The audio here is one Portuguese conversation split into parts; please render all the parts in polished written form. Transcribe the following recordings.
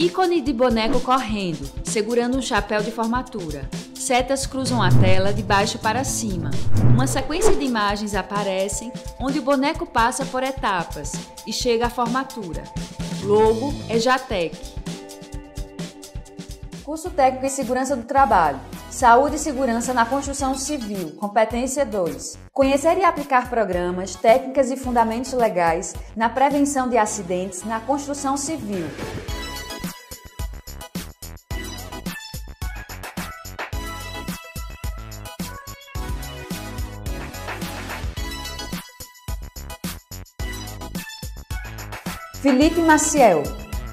Ícone de boneco correndo, segurando um chapéu de formatura. Setas cruzam a tela de baixo para cima. Uma sequência de imagens aparecem onde o boneco passa por etapas e chega à formatura. Logo é Jatec. Curso Técnico em Segurança do Trabalho. Saúde e Segurança na Construção Civil, competência 2. Conhecer e aplicar programas, técnicas e fundamentos legais na prevenção de acidentes na construção civil. Felipe Maciel.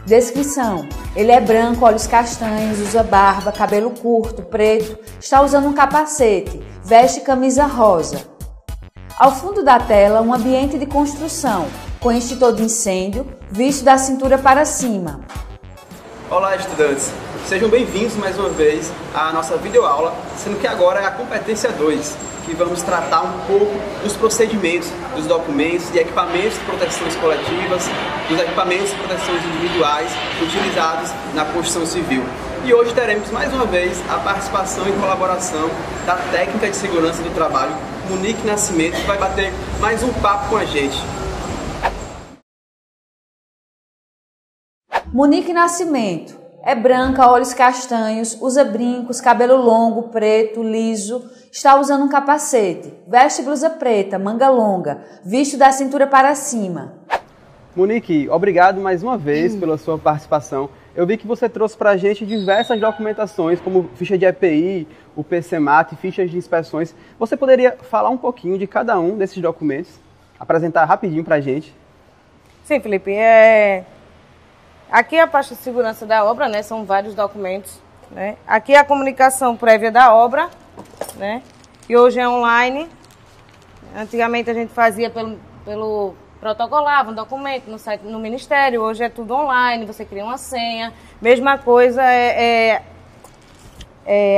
Descrição: ele é branco, olhos castanhos, usa barba, cabelo curto, preto, está usando um capacete, veste camisa rosa. Ao fundo da tela, um ambiente de construção, com extintor de incêndio, visto da cintura para cima. Olá, estudantes! Sejam bem-vindos mais uma vez à nossa videoaula, sendo que agora é a competência 2, que vamos tratar um pouco dos procedimentos, dos documentos e equipamentos de proteções coletivas, dos equipamentos de proteções individuais utilizados na construção civil. E hoje teremos mais uma vez a participação e colaboração da técnica de segurança do trabalho, Monique Nascimento, que vai bater mais um papo com a gente. Monique Nascimento. É branca, olhos castanhos, usa brincos, cabelo longo, preto, liso, está usando um capacete, veste blusa preta, manga longa, visto da cintura para cima. Monique, obrigado mais uma vez pela sua participação. Eu vi que você trouxe para a gente diversas documentações, como ficha de EPI, o PCMAT, fichas de inspeções. Você poderia falar um pouquinho de cada um desses documentos? Apresentar rapidinho para a gente? Sim, Felipe. Aqui a parte de segurança da obra, né? São vários documentos, né? Aqui a comunicação prévia da obra, né? Que hoje é online. Antigamente a gente fazia pelo protocolava um documento no site, no Ministério. Hoje é tudo online, você cria uma senha. Mesma coisa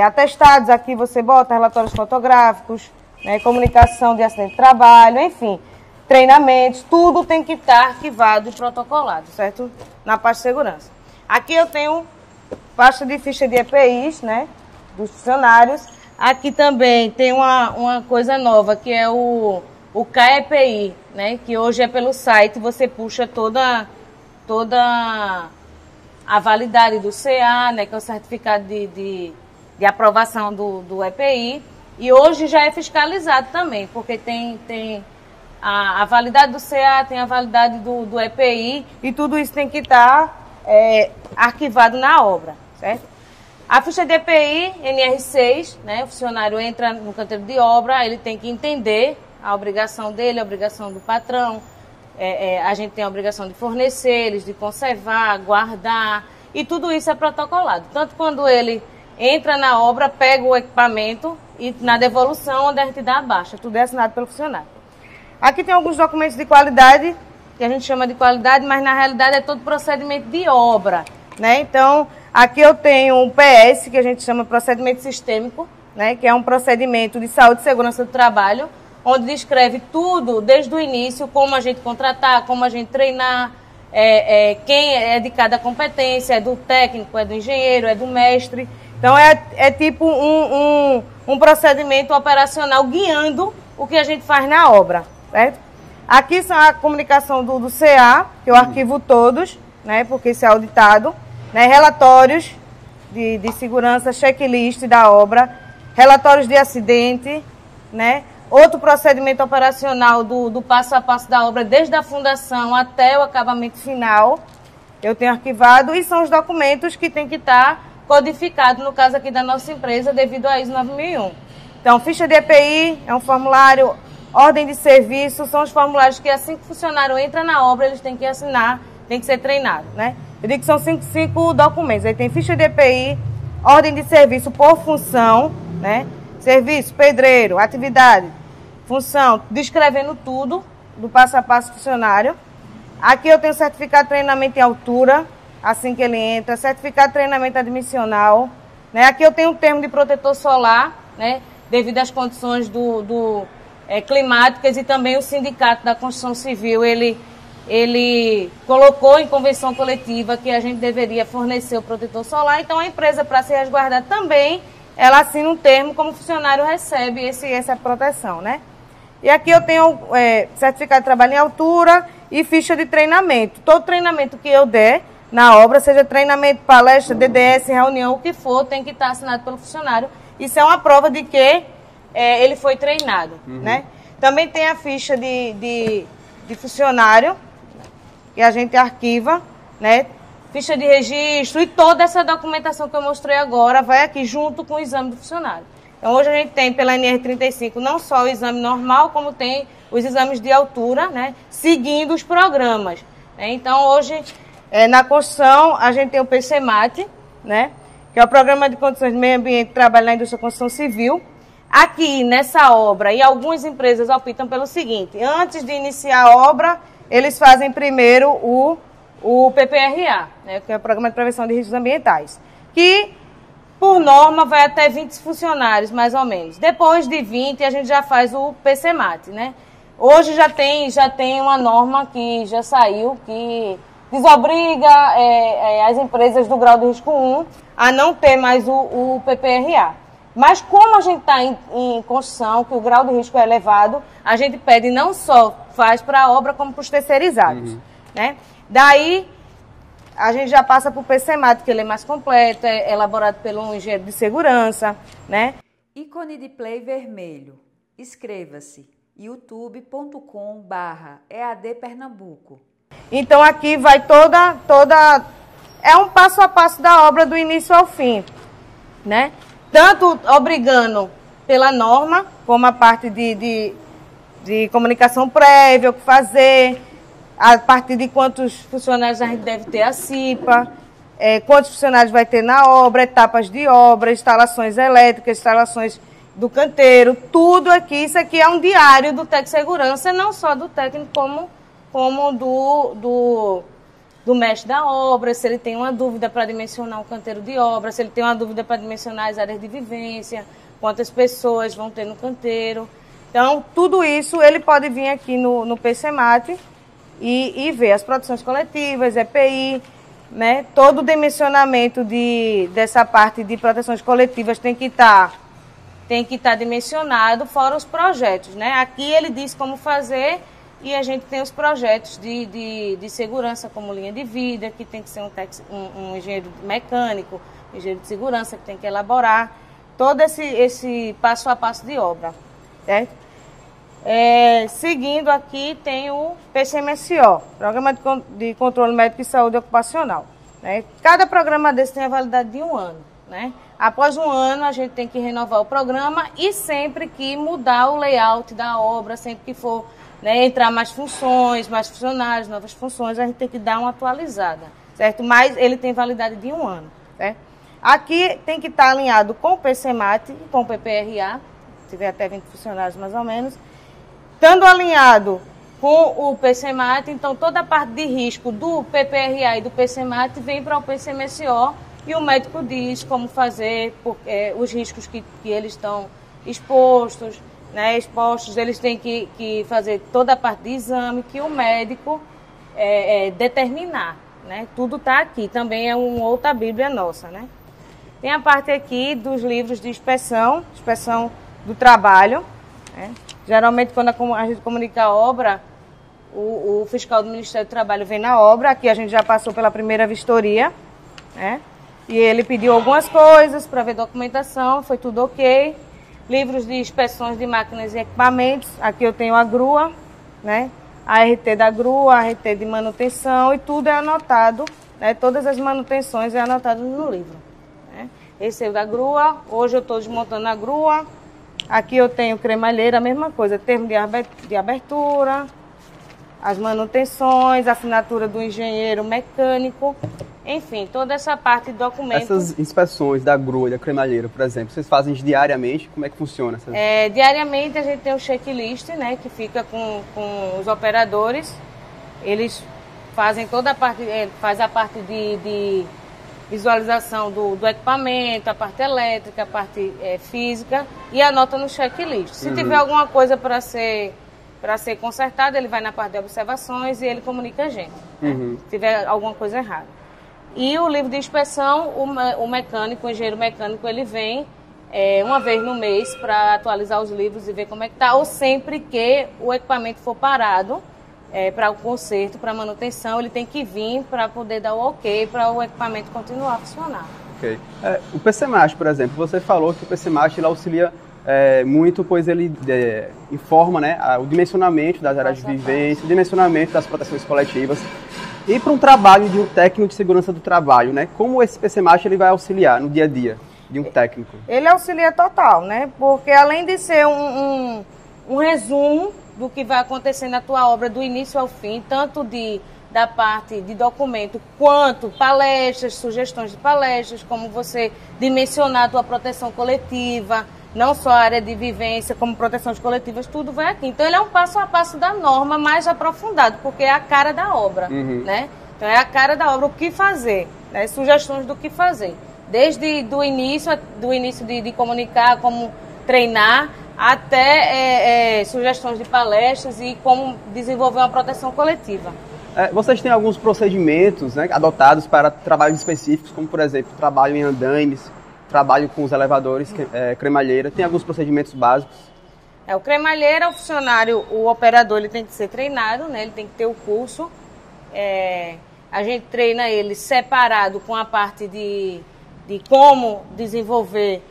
atestados, aqui você bota relatórios fotográficos, né? Comunicação de acidente de trabalho, enfim. Treinamentos, tudo tem que estar arquivado e protocolado, certo? Na parte de segurança. Aqui eu tenho pasta de ficha de EPIs, né? Dos funcionários. Aqui também tem uma coisa nova, que é o KEPI, né? Que hoje é pelo site, você puxa toda a validade do CA, né? Que é o certificado de aprovação do EPI. E hoje já é fiscalizado também, porque tem a validade do CA, tem a validade do EPI, e tudo isso tem que estar arquivado na obra, certo? A ficha de EPI, NR6, né? O funcionário entra no canteiro de obra, ele tem que entender a obrigação dele, a obrigação do patrão. A gente tem a obrigação de fornecer eles, de conservar, guardar, e tudo isso é protocolado. Tanto quando ele entra na obra, pega o equipamento, e na devolução, onde a gente dá a baixa, tudo é assinado pelo funcionário. Aqui tem alguns documentos de qualidade, que a gente chama de qualidade, mas na realidade é todo procedimento de obra, né? Então, aqui eu tenho um PS, que a gente chama procedimento sistêmico, né? Que é um procedimento de saúde e segurança do trabalho, onde descreve tudo, desde o início, como a gente contratar, como a gente treinar, quem é de cada competência, é do técnico, é do engenheiro, é do mestre. Então, é tipo um procedimento operacional guiando o que a gente faz na obra. Certo? Aqui são a comunicação do CA, que eu arquivo todos, né, porque isso é auditado, né, relatórios de segurança, checklist da obra, relatórios de acidente, né, outro procedimento operacional do passo a passo da obra, desde a fundação até o acabamento final, eu tenho arquivado, e são os documentos que tem que estar codificados, no caso aqui da nossa empresa, devido à ISO 9001. Então, ficha de EPI é um formulário. Ordem de serviço são os formulários que, assim que o funcionário entra na obra, eles têm que assinar, tem que ser treinado, né? Eu digo que são cinco documentos. Aí tem ficha de EPI, ordem de serviço por função, né? Serviço, pedreiro, atividade, função, descrevendo tudo do passo a passo do funcionário. Aqui eu tenho certificado de treinamento em altura, assim que ele entra, certificado de treinamento admissional, né? Aqui eu tenho um termo de protetor solar, né? Devido às condições climáticas, e também o sindicato da construção civil, ele ele colocou em convenção coletiva que a gente deveria fornecer o protetor solar, então a empresa, para se resguardar também, ela assina um termo como o funcionário recebe essa proteção, né? E aqui eu tenho certificado de trabalho em altura e ficha de treinamento. Todo treinamento que eu der na obra, seja treinamento, palestra, DDS, reunião, o que for, tem que estar assinado pelo funcionário. Isso é uma prova de que ele foi treinado, né? Também tem a ficha de funcionário, que a gente arquiva, né? Ficha de registro e toda essa documentação que eu mostrei agora vai aqui junto com o exame do funcionário. Então, hoje a gente tem pela NR35 não só o exame normal, como tem os exames de altura, né? Seguindo os programas, né? Então, hoje, na construção, a gente tem o PCMAT, né? Que é o Programa de Condições de Meio Ambiente e Trabalho na Indústria da Construção Civil. Aqui, nessa obra, e algumas empresas optam pelo seguinte: antes de iniciar a obra, eles fazem primeiro o PPRA, né, que é o Programa de Prevenção de Riscos Ambientais, que, por norma, vai até 20 funcionários, mais ou menos. Depois de 20, a gente já faz o PCMAT, né? Hoje já tem uma norma que já saiu, que desobriga as empresas do grau de risco 1 a não ter mais o PPRA. Mas como a gente está em construção, que o grau de risco é elevado, a gente pede não só faz para a obra, como para os terceirizados, né? Daí, a gente já passa para o PCMAT, que ele é mais completo, é elaborado pelo engenheiro de segurança, né? Ícone de play vermelho. Inscreva-se youtube.com/EAD Pernambuco. Então, aqui vai toda... É um passo a passo da obra do início ao fim, né? Tanto obrigando pela norma, como a parte de comunicação prévia, o que fazer, a partir de quantos funcionários a gente deve ter a CIPA, quantos funcionários vai ter na obra, etapas de obra, instalações elétricas, instalações do canteiro, tudo aqui. Isso aqui é um diário do técnico de segurança, não só do técnico, como do mestre da obra, se ele tem uma dúvida para dimensionar um canteiro de obra, se ele tem uma dúvida para dimensionar as áreas de vivência, quantas pessoas vão ter no canteiro. Então, tudo isso ele pode vir aqui no PCMAT e ver as produções coletivas, EPI, né? Todo o dimensionamento dessa parte de proteções coletivas tem que estar dimensionado, fora os projetos, né? Aqui ele diz como fazer. E a gente tem os projetos de segurança, como linha de vida, que tem que ser um engenheiro mecânico, engenheiro de segurança, que tem que elaborar todo esse passo a passo de obra, certo? Seguindo aqui tem o PCMSO, Programa de Controle Médico e Saúde Ocupacional, né? Cada programa desse tem a validade de 1 ano, né? Após 1 ano, a gente tem que renovar o programa e sempre que mudar o layout da obra, sempre que for... né, entrar mais funções, mais funcionários, novas funções, a gente tem que dar uma atualizada, certo? Mas ele tem validade de 1 ano, certo? Aqui tem que estar alinhado com o PCMAT e com o PPRA, se tiver até 20 funcionários mais ou menos. Estando alinhado com o PCMAT, então toda a parte de risco do PPRA e do PCMAT vem para o PCMSO e o médico diz como fazer, os riscos que eles estão expostos, né, eles têm que fazer toda a parte de exame que o médico determinar, né? Tudo está aqui, também é uma outra bíblia nossa, né? Tem a parte aqui dos livros de inspeção do trabalho, né? Geralmente quando a gente comunica a obra, o fiscal do Ministério do Trabalho vem na obra, aqui a gente já passou pela primeira vistoria, né? E ele pediu algumas coisas para ver documentação, foi tudo ok. Livros de inspeções de máquinas e equipamentos. Aqui eu tenho a grua, né? A RT da grua, a RT de manutenção e tudo é anotado, né? Todas as manutenções é anotado no livro, né? Esse é o da grua. Hoje eu estou desmontando a grua. Aqui eu tenho cremalheira, a mesma coisa. Termo de abertura, as manutenções, a assinatura do engenheiro mecânico. Enfim, toda essa parte de documento. Essas inspeções da grua e da cremalheira, por exemplo, vocês fazem diariamente? Como é que funciona? Diariamente a gente tem um checklist, né, que fica com os operadores. Eles fazem toda a parte, faz a parte de visualização do equipamento, a parte elétrica, a parte física e anota no checklist. Se tiver alguma coisa para ser para ser consertado, ele vai na parte de observações e ele comunica a gente, né? Se tiver alguma coisa errada. E o livro de inspeção, o mecânico, o engenheiro mecânico, ele vem uma vez no mês para atualizar os livros e ver como é que está, ou sempre que o equipamento for parado para o conserto, para manutenção, ele tem que vir para poder dar o ok para o equipamento continuar a funcionar. Ok. O PCMAST, por exemplo, você falou que o PCMAST ele auxilia muito, pois ele informa, né, o dimensionamento das áreas de vivência, o dimensionamento das proteções coletivas. E para um trabalho de um técnico de segurança do trabalho, né, como esse PCMAST ele vai auxiliar no dia a dia de um técnico? Ele auxilia total, né? Porque além de ser um resumo do que vai acontecer na tua obra do início ao fim, tanto da parte de documento, quanto palestras, sugestões de palestras, como você dimensionar a tua proteção coletiva, não só a área de vivência, como proteções coletivas, tudo vai aqui. Então ele é um passo a passo da norma mais aprofundado, porque é a cara da obra, né? Então é a cara da obra, o que fazer, né? Sugestões do que fazer. Desde do início de comunicar, como treinar, até sugestões de palestras e como desenvolver uma proteção coletiva. Vocês têm alguns procedimentos, né, adotados para trabalhos específicos, como por exemplo, trabalho em andaimes, trabalho com os elevadores, cremalheira, tem alguns procedimentos básicos? O cremalheira, o funcionário, o operador, ele tem que ser treinado, né, ele tem que ter o curso. A gente treina ele separado com a parte de como desenvolver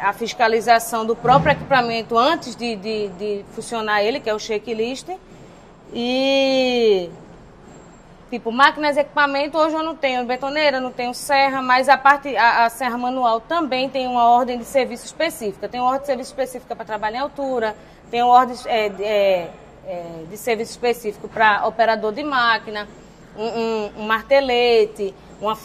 a fiscalização do próprio equipamento antes de funcionar ele, que é o checklist. E, tipo, máquinas e equipamento, hoje eu não tenho betoneira, não tenho serra, mas a serra manual também tem uma ordem de serviço específica. Tem uma ordem de serviço específica para trabalho em altura, tem uma ordem de serviço específico para operador de máquina, um martelete,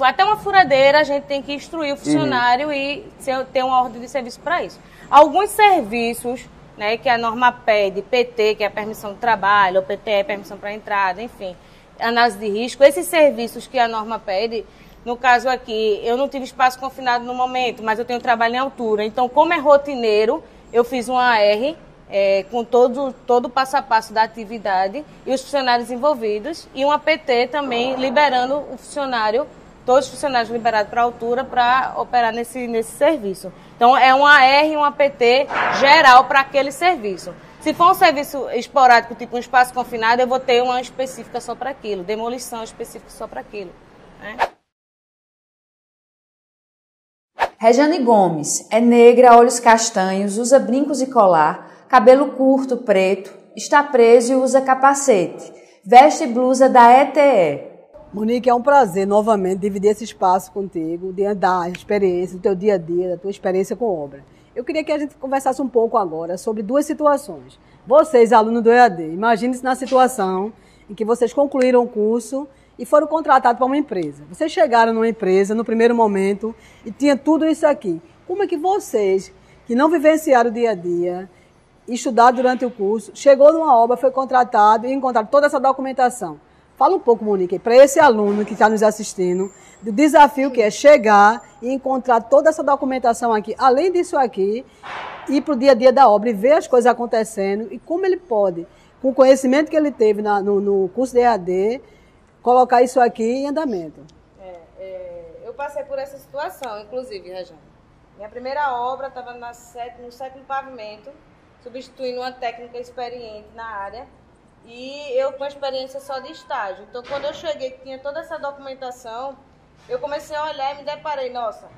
até uma furadeira. A gente tem que instruir o funcionário e ter uma ordem de serviço para isso. Alguns serviços, né, que a norma pede, PT, que é a permissão de trabalho, ou PT é permissão para entrada, enfim, análise de risco, esses serviços que a norma pede, no caso aqui, eu não tive espaço confinado no momento, mas eu tenho trabalho em altura, então como é rotineiro, eu fiz uma AR com todo o passo a passo da atividade e os funcionários envolvidos, e uma PT também liberando o funcionário, todos os funcionários liberados para a altura para operar nesse serviço. Então, é uma AR e uma PT geral para aquele serviço. Se for um serviço esporádico, tipo um espaço confinado, eu vou ter uma específica só para aquilo, demolição específica só para aquilo, né? Rejane Gomes é negra, olhos castanhos, usa brincos e colar, cabelo curto, preto, está preso e usa capacete, veste blusa da ETE. Monique, é um prazer novamente dividir esse espaço contigo, diante da experiência, do teu dia a dia, da tua experiência com obra. Eu queria que a gente conversasse um pouco agora sobre duas situações. Vocês, alunos do EAD, imagine-se na situação em que vocês concluíram o curso e foram contratados para uma empresa. Vocês chegaram numa empresa no primeiro momento e tinha tudo isso aqui. Como é que vocês, que não vivenciaram o dia a dia, estudaram durante o curso, chegou numa obra, foi contratado e encontraram toda essa documentação? Fala um pouco, Monique, para esse aluno que está nos assistindo, do desafio que é chegar e encontrar toda essa documentação aqui, além disso aqui, ir para o dia a dia da obra e ver as coisas acontecendo e como ele pode, com o conhecimento que ele teve no curso de EAD, colocar isso aqui em andamento. Eu passei por essa situação, inclusive, Rejane. Minha primeira obra estava no sétimo pavimento, substituindo uma técnica experiente na área, e eu com experiência só de estágio. Então, quando eu cheguei, que tinha toda essa documentação, eu comecei a olhar e me deparei, nossa.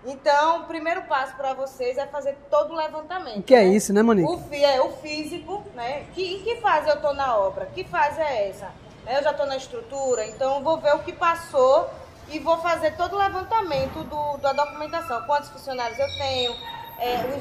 Então, o primeiro passo para vocês é fazer todo o levantamento. O que é isso, né, Monique? O físico, né? Em que fase eu estou na obra? Que fase é essa? Eu já estou na estrutura, então eu vou ver o que passou e vou fazer todo o levantamento da documentação. Quantos funcionários eu tenho,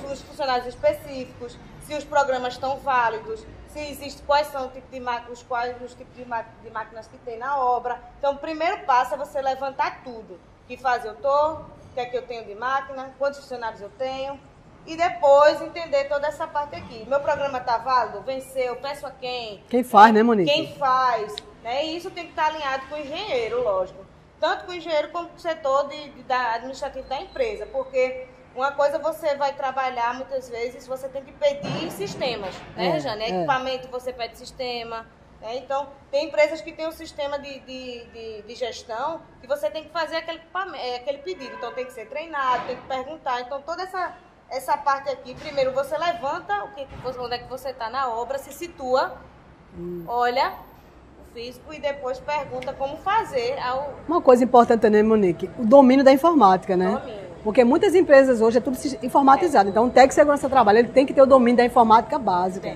os funcionários específicos, se os programas estão válidos, se existe, quais são os tipos de máquinas, os tipos de máquinas que tem na obra. Então, o primeiro passo é você levantar tudo. Que fase eu estou, o que é que eu tenho de máquina, quantos funcionários eu tenho, e depois entender toda essa parte aqui. Meu programa está válido? Venceu? Peço a quem? Quem faz, né, Monique? Quem faz? Né? E isso tem que estar alinhado com o engenheiro, lógico. Tanto com o engenheiro como com o setor administrativo da empresa, porque Uma coisa você vai trabalhar, muitas vezes, você tem que pedir sistemas, né, Rejane? Equipamento, você pede sistema. Né? Então, tem empresas que têm um sistema de gestão que você tem que fazer aquele pedido. Então, tem que ser treinado, tem que perguntar. Então, toda essa parte aqui, primeiro você levanta onde é que você está na obra, se situa, olha o físico e depois pergunta como fazer. Uma coisa importante também, Monique, o domínio da informática, né? Domínio. Porque muitas empresas hoje é tudo informatizado. Então, o técnico de segurança do trabalho ele tem que ter o domínio da informática básica.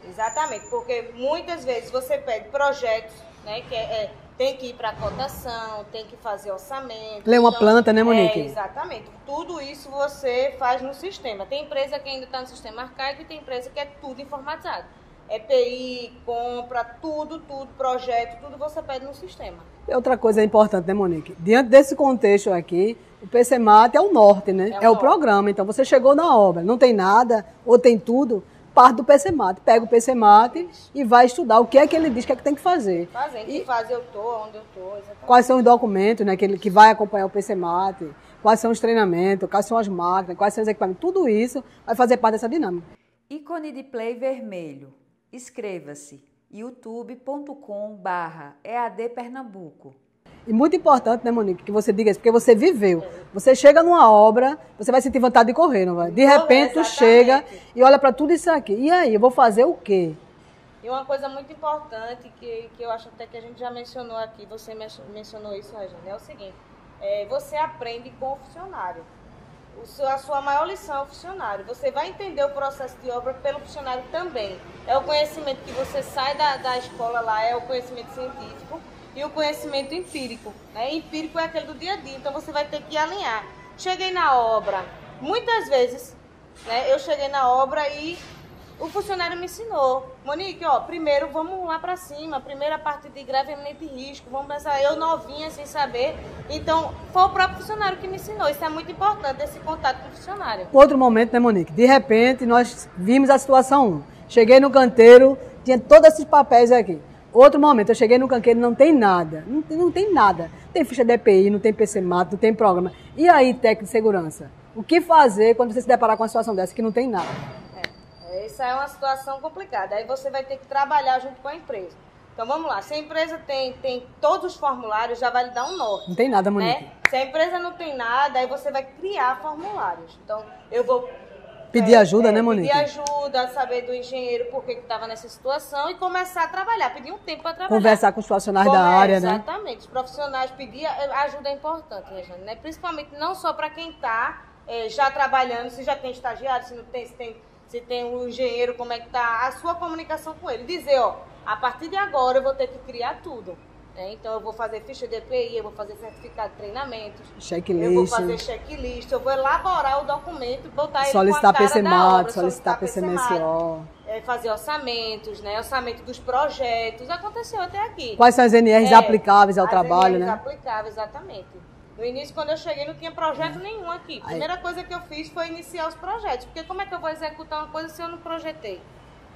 Exatamente, porque muitas vezes você pede projetos, né, que tem que ir para cotação, tem que fazer orçamento. Ler uma planta, né, Monique? Exatamente. Tudo isso você faz no sistema. Tem empresa que ainda está no sistema arcaico e tem empresa que é tudo informatizado. EPI, compra, tudo, projeto, tudo você pede no sistema. E outra coisa importante, né, Monique? Diante desse contexto aqui, o PCMAT é o norte, né? É o programa. Então, você chegou na obra, não tem nada, ou tem tudo, parte do PCMAT. Pega o PCMAT e vai estudar o que é que ele diz que é que tem que fazer. Em que fase eu estou, onde eu estou, exatamente. Quais são os documentos, né, que vai acompanhar o PCMAT, quais são os treinamentos, quais são as máquinas, quais são os equipamentos. Tudo isso vai fazer parte dessa dinâmica. Ícone de play vermelho. Inscreva-se youtube.com/EAD Pernambuco. E muito importante, né, Monique, que você diga isso, porque você viveu. Você chega numa obra, você vai sentir vontade de correr, não vai? De repente, tu chega e olha para tudo isso aqui. E aí, eu vou fazer o quê? E uma coisa muito importante, que eu acho até que a gente já mencionou aqui, você mencionou isso, Rejane, é o seguinte, você aprende com o funcionário. A sua maior lição é o funcionário. Você vai entender o processo de obra pelo funcionário também. É o conhecimento que você sai da escola lá, é o conhecimento científico e o conhecimento empírico. Né? Empírico é aquele do dia a dia, então você vai ter que alinhar. Cheguei na obra, muitas vezes, né, eu cheguei na obra e o funcionário me ensinou. Monique, primeiro vamos lá para cima, primeira parte de grave eminente risco, vamos pensar, eu novinha, sem saber. Então, foi o próprio funcionário que me ensinou. Isso é muito importante, esse contato com o funcionário. Outro momento, né, Monique? De repente, nós vimos a situação 1. Cheguei no canteiro, tinha todos esses papéis aqui. Outro momento, eu cheguei no canteiro, não tem nada. Não tem nada. Não tem ficha de EPI, não tem PCMAT, não tem programa. E aí, técnico de segurança? O que fazer quando você se deparar com uma situação dessa que não tem nada? Essa é uma situação complicada. Aí você vai ter que trabalhar junto com a empresa. Então vamos lá. Se a empresa tem todos os formulários, já vai lhe dar um norte. Não tem nada, Monique. Né? Se a empresa não tem nada, aí você vai criar formulários. Então eu vou pedir ajuda, né, Monique? Pedir ajuda, saber do engenheiro por que estava nessa situação e começar a trabalhar. Pedir um tempo para trabalhar. Conversar com os profissionais da área, né? Exatamente. Os profissionais pedir ajuda é importante, Rejane, né? Principalmente não só para quem está já trabalhando, se já tem estagiário, se não tem, se tem um engenheiro, como é que está a sua comunicação com ele. Dizer, a partir de agora eu vou ter que criar tudo. Né? Então, eu vou fazer ficha de EPI, eu vou fazer certificado de treinamentos, checklist. Eu vou fazer checklist, eu vou elaborar o documento, botar ele solicitar com a cara da obra, solicitar PCMSO. Fazer orçamentos, né? Orçamento dos projetos. Aconteceu até aqui. Quais são as NRs aplicáveis ao trabalho, né? As NRs aplicáveis, exatamente. No início, quando eu cheguei, não tinha projeto nenhum aqui. A primeira coisa que eu fiz foi iniciar os projetos. Porque como é que eu vou executar uma coisa se eu não projetei?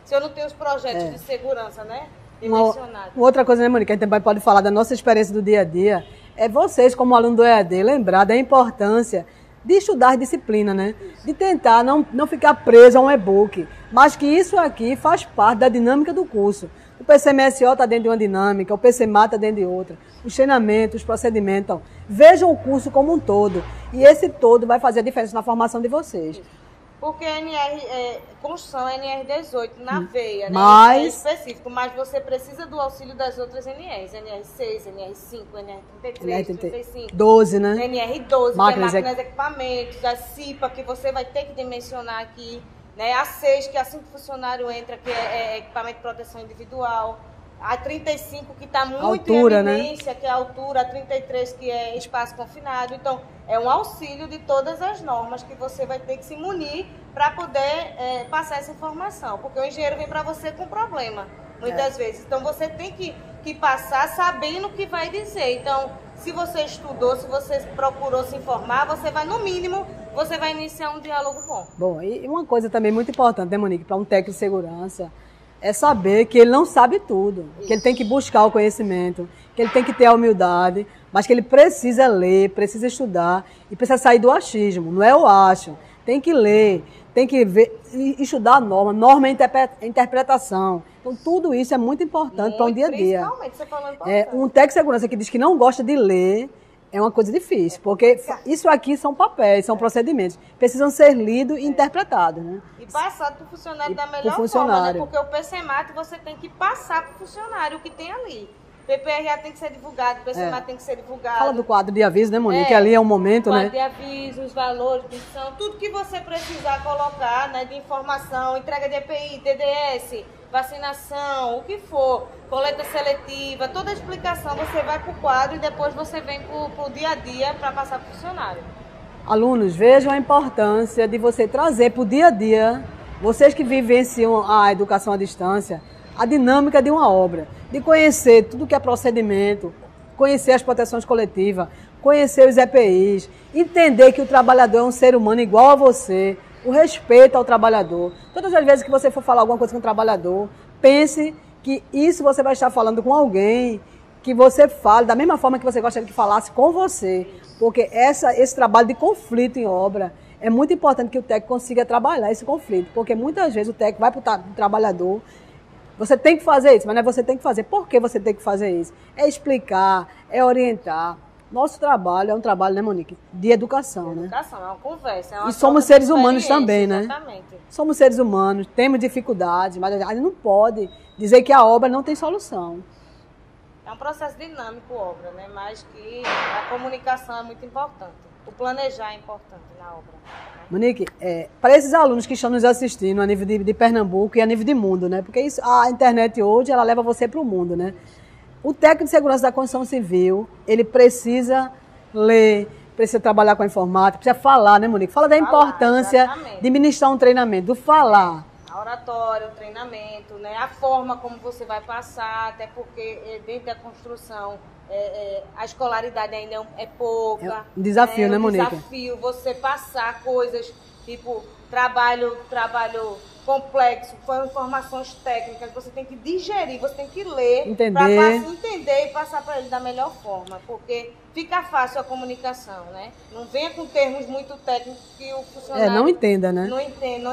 Se eu não tenho os projetos de segurança, né? Dimensionados. Outra coisa, né, Monique, a gente também pode falar da nossa experiência do dia a dia. É vocês, como aluno do EAD, lembrar da importância de estudar disciplina, né? De tentar não ficar preso a um e-book. Mas que isso aqui faz parte da dinâmica do curso. O PCMSO está dentro de uma dinâmica, o PCMAT está dentro de outra. Os treinamentos, os procedimentos. Então, vejam o curso como um todo. E esse todo vai fazer a diferença na formação de vocês. Porque construção NR18 na veia, né? Mas... Isso é específico, mas você precisa do auxílio das outras NRs. NR6, NR5, NR33, NR35. 12, né? NR12, máquinas equipamentos, a CIPA, que você vai ter que dimensionar aqui. Né? A 6, que é assim que o funcionário entra, que é equipamento de proteção individual. A 35, que está muito altura, em evidência, né? Que é a altura. A 33, que é espaço confinado. Então, é um auxílio de todas as normas que você vai ter que se munir para poder passar essa informação. Porque o engenheiro vem para você com problema, muitas vezes. Então, você tem que passar sabendo o que vai dizer. Então, se você estudou, se você procurou se informar, você vai, no mínimo, você vai iniciar um diálogo bom. Bom, e uma coisa também muito importante, né, Monique, para um técnico de segurança, é saber que ele não sabe tudo, que ele tem que buscar o conhecimento, que ele tem que ter a humildade, mas que ele precisa ler, precisa estudar e precisa sair do achismo. Não é eu acho. Tem que ler, tem que ver, estudar a norma é interpretação. Então, tudo isso é muito importante para um dia a dia. Principalmente, você falando importante. Um técnico de segurança que diz que não gosta de ler é uma coisa difícil, porque isso aqui são papéis, são procedimentos. Precisam ser lidos e interpretados, né? E passado para o funcionário da melhor forma, né? Porque o PCMAT você tem que passar para o funcionário o que tem ali. PPRA tem que ser divulgado, PCMAT tem que ser divulgado. Fala do quadro de aviso, né, Monique? Que ali é um momento, né? Quadro de aviso, os valores, missão, tudo que você precisar colocar, né, de informação, entrega de EPI, DDS, vacinação, o que for, coleta seletiva, toda a explicação, você vai para o quadro e depois você vem para o dia a dia para passar para o funcionário. Alunos, vejam a importância de você trazer para o dia a dia, vocês que vivenciam a educação à distância, a dinâmica de uma obra, de conhecer tudo que é procedimento, conhecer as proteções coletivas, conhecer os EPIs, entender que o trabalhador é um ser humano igual a você, o respeito ao trabalhador. Todas as vezes que você for falar alguma coisa com o trabalhador, pense que isso você vai estar falando com alguém que você fale da mesma forma que você gostaria que falasse com você, porque esse trabalho de conflito em obra é muito importante que o técnico consiga trabalhar esse conflito, porque muitas vezes o técnico vai para o trabalhador. Você tem que fazer isso, mas não é você tem que fazer. Por que você tem que fazer isso? É explicar, é orientar. Nosso trabalho é um trabalho, né, Monique? De educação, né? Educação, é uma conversa. É uma e somos seres humanos também, né? Exatamente. Somos seres humanos, temos dificuldades, mas a gente não pode dizer que a obra não tem solução. É um processo dinâmico, obra, né? Mas que a comunicação é muito importante. O planejar é importante na obra. Monique, para esses alunos que estão nos assistindo a nível de Pernambuco e a nível de mundo, né? Porque a internet hoje, ela leva você para o mundo, né? O técnico de segurança da construção civil, ele precisa ler, precisa trabalhar com a informática, precisa falar, né, Monique? Fala da importância exatamente. de ministrar um treinamento, do falar. A oratória, o treinamento, né? A forma como você vai passar, até porque dentro da construção a escolaridade ainda é pouca. É um desafio, né, Monique? É um desafio você passar coisas, tipo, trabalho complexo, com informações técnicas, você tem que digerir, você tem que ler, entender e passar para ele da melhor forma, porque fica fácil a comunicação, né? Não venha com termos muito técnicos que o funcionário não entenda, né? Não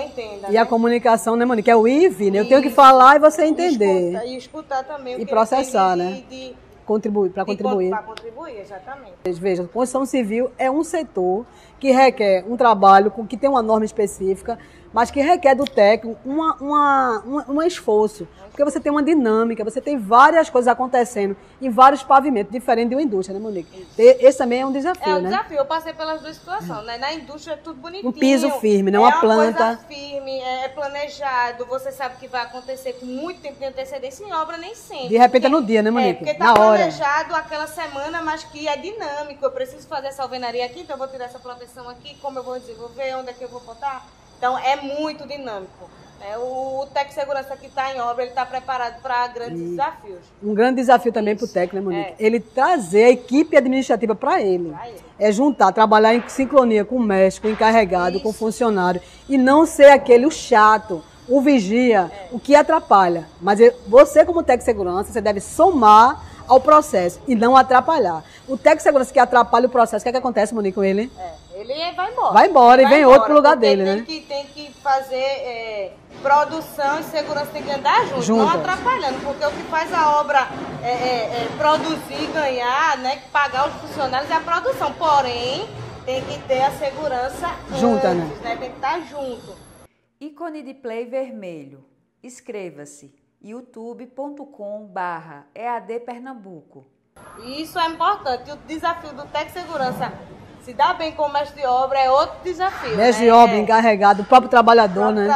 entenda. E a comunicação, né, Monique? É o ir e vir, né? Eu tenho que falar e você entender. E escutar também o que e processar, ele tem né? Contribuir, para contribuir. Para contribuir, exatamente. Veja, a construção civil é um setor que requer um trabalho que tem uma norma específica, mas que requer do técnico um esforço. Porque você tem uma dinâmica, você tem várias coisas acontecendo em vários pavimentos, diferente de uma indústria, né, Monique? Esse também é um desafio, né? É um desafio, eu passei pelas duas situações, né? Na indústria é tudo bonitinho. Um piso firme, não uma planta. É uma coisa firme, é planejado, você sabe que vai acontecer com muito tempo de antecedência, em obra nem sempre. De repente é no dia, né, Monique? Porque tá planejado aquela semana, mas que é dinâmico. Eu preciso fazer essa alvenaria aqui, então eu vou tirar essa proteção aqui, como eu vou desenvolver, onde é que eu vou botar. Então é muito dinâmico. O técnico de segurança que está em obra, ele está preparado para grandes desafios. Um grande desafio também para o técnico, né, Monique? Ele trazer a equipe administrativa para ele. É juntar, trabalhar em sincronia com o mestre, com o encarregado, com o funcionário. E não ser aquele o chato, o vigia, o que atrapalha. Mas você, como técnico de segurança, você deve somar ao processo e não atrapalhar. O técnico de segurança que atrapalha o processo, o que é que acontece, Monique, com ele? Ele vai embora. Vai embora e vem outro pro lugar dele, né? Tem que fazer produção e segurança, tem que andar junto, não atrapalhando, porque o que faz a obra produzir, ganhar, né, pagar os funcionários é a produção. Porém, tem que ter a segurança junta, antes, né? Tem que estar junto. Ícone de play vermelho. Inscreva-se youtube.com/EAD Pernambuco. Isso é importante. O desafio do técnico de segurança se dar bem com o mestre de obra é outro desafio. Mestre de obra, encarregado, o próprio trabalhador, né?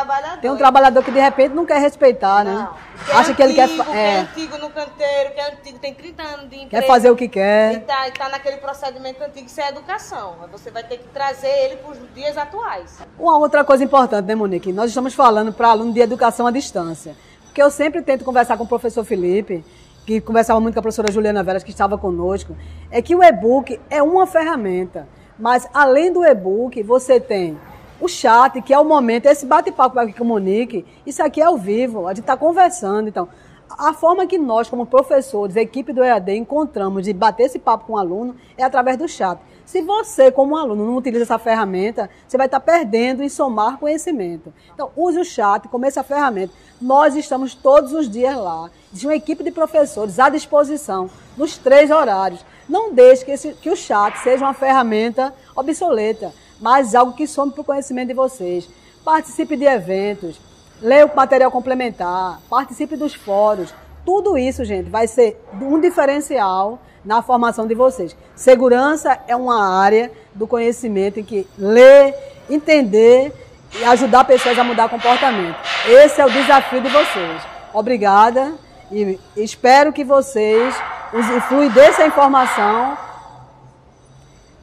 Tem um trabalhador que de repente não quer respeitar, né? Acha que ele quer. Que é antigo no canteiro, que é antigo, tem 30 anos de empresa. Quer fazer o que quer. E tá naquele procedimento antigo, isso é educação. Você vai ter que trazer ele para os dias atuais. Uma outra coisa importante, né, Monique? Nós estamos falando para aluno de educação à distância. Porque eu sempre tento conversar com o professor Felipe, que conversava muito com a professora Juliana Veras, que estava conosco, é que o e-book é uma ferramenta. Mas, além do e-book, você tem o chat, que é o momento, esse bate-papo aqui com o Monique, isso aqui é ao vivo, a gente está conversando. Então, A forma que nós, como professores, a equipe do EAD, encontramos de bater esse papo com o aluno é através do chat. Se você, como aluno, não utiliza essa ferramenta, você vai estar perdendo em somar conhecimento. Então, use o chat como essa ferramenta. Nós estamos todos os dias lá. Existe uma equipe de professores à disposição, nos 3 horários. Não deixe que o chat seja uma ferramenta obsoleta, mas algo que some para o conhecimento de vocês. Participe de eventos, leia o material complementar, participe dos fóruns. Tudo isso, gente, vai ser um diferencial na formação de vocês. Segurança é uma área do conhecimento em que ler, entender e ajudar pessoas a mudar comportamento. Esse é o desafio de vocês. Obrigada e espero que vocês usufruem dessa informação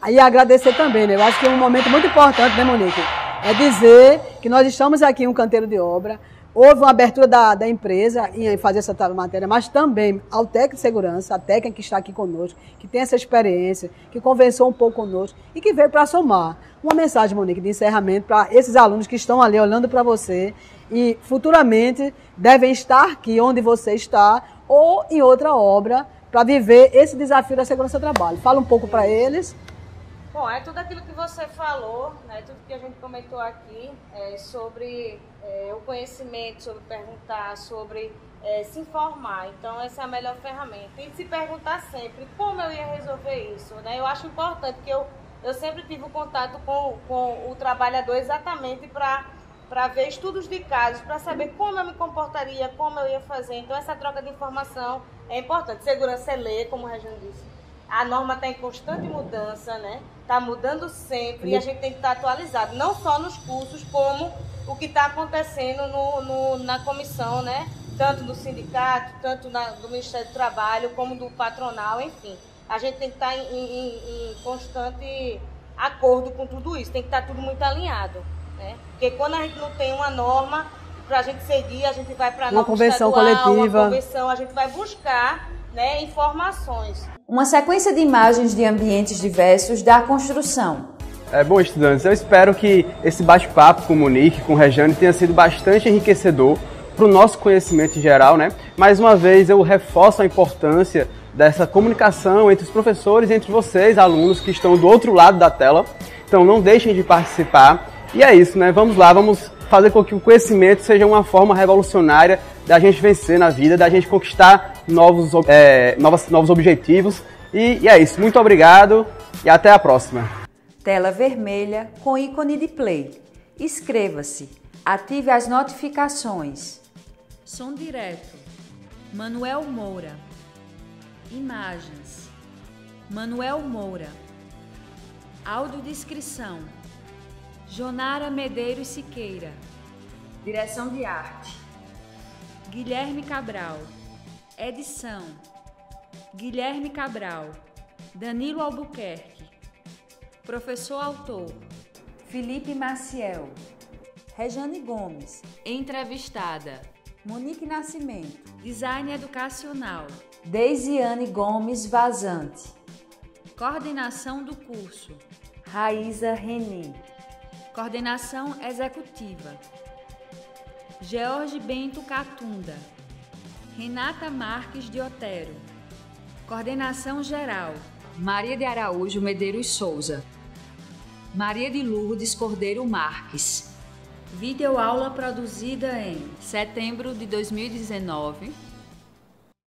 e agradecer também, né? Eu acho que é um momento muito importante, né, Monique? É dizer que nós estamos aqui em um canteiro de obra. Houve uma abertura da empresa em fazer essa matéria, mas também ao técnico de segurança, a técnica que está aqui conosco, que tem essa experiência, que conversou um pouco conosco e que veio para somar. Uma mensagem, Monique, de encerramento para esses alunos que estão ali olhando para você e futuramente devem estar aqui onde você está ou em outra obra para viver esse desafio da segurança do trabalho. Fala um pouco para eles. Bom, é tudo aquilo que você falou, né, tudo que a gente comentou aqui sobre o conhecimento, sobre perguntar, sobre se informar. Então, essa é a melhor ferramenta. E se perguntar sempre como eu ia resolver isso, né? Eu acho importante que eu sempre tive o contato com o trabalhador exatamente para ver estudos de casos, para saber como eu me comportaria, como eu ia fazer. Então, essa troca de informação é importante. Segurança é ler, como o Regiane disse. A norma está em constante mudança, né? Está mudando sempre e a gente tem que estar atualizado, não só nos cursos, como o que está acontecendo na comissão, né? Tanto do sindicato, tanto do Ministério do Trabalho, como do patronal, enfim. A gente tem que estar em constante acordo com tudo isso, tem que estar tudo muito alinhado, né? Porque quando a gente não tem uma norma para a gente seguir, a gente vai para a norma convenção estadual, coletiva. uma convenção, a gente vai buscar, né, informações. Uma sequência de imagens de ambientes diversos da construção. Bom, estudantes, eu espero que esse bate-papo com o Monique, com o Regiane, tenha sido bastante enriquecedor para o nosso conhecimento em geral, né? Mais uma vez, eu reforço a importância dessa comunicação entre os professores e entre vocês, alunos que estão do outro lado da tela. Então, não deixem de participar. E é isso, né? Vamos lá, vamos fazer com que o conhecimento seja uma forma revolucionária da gente vencer na vida, da gente conquistar novos objetivos. E é isso. Muito obrigado e até a próxima. Tela vermelha com ícone de play. Inscreva-se. Ative as notificações. Som direto. Manuel Moura. Imagens. Manuel Moura. Audiodescrição. Jonara Medeiros Siqueira. Direção de arte. Guilherme Cabral. Edição. Guilherme Cabral. Danilo Albuquerque. Professor autor. Felipe Maciel. Regiane Gomes. Entrevistada. Monique Nascimento. Design educacional. Deisiane Gomes Vazante. Coordenação do curso. Raíza Reni. Coordenação executiva. George Bento Catunda. Renata Marques de Otero. Coordenação geral. Maria de Araújo Medeiros Souza. Maria de Lourdes Cordeiro Marques. Videoaula produzida em setembro de 2019.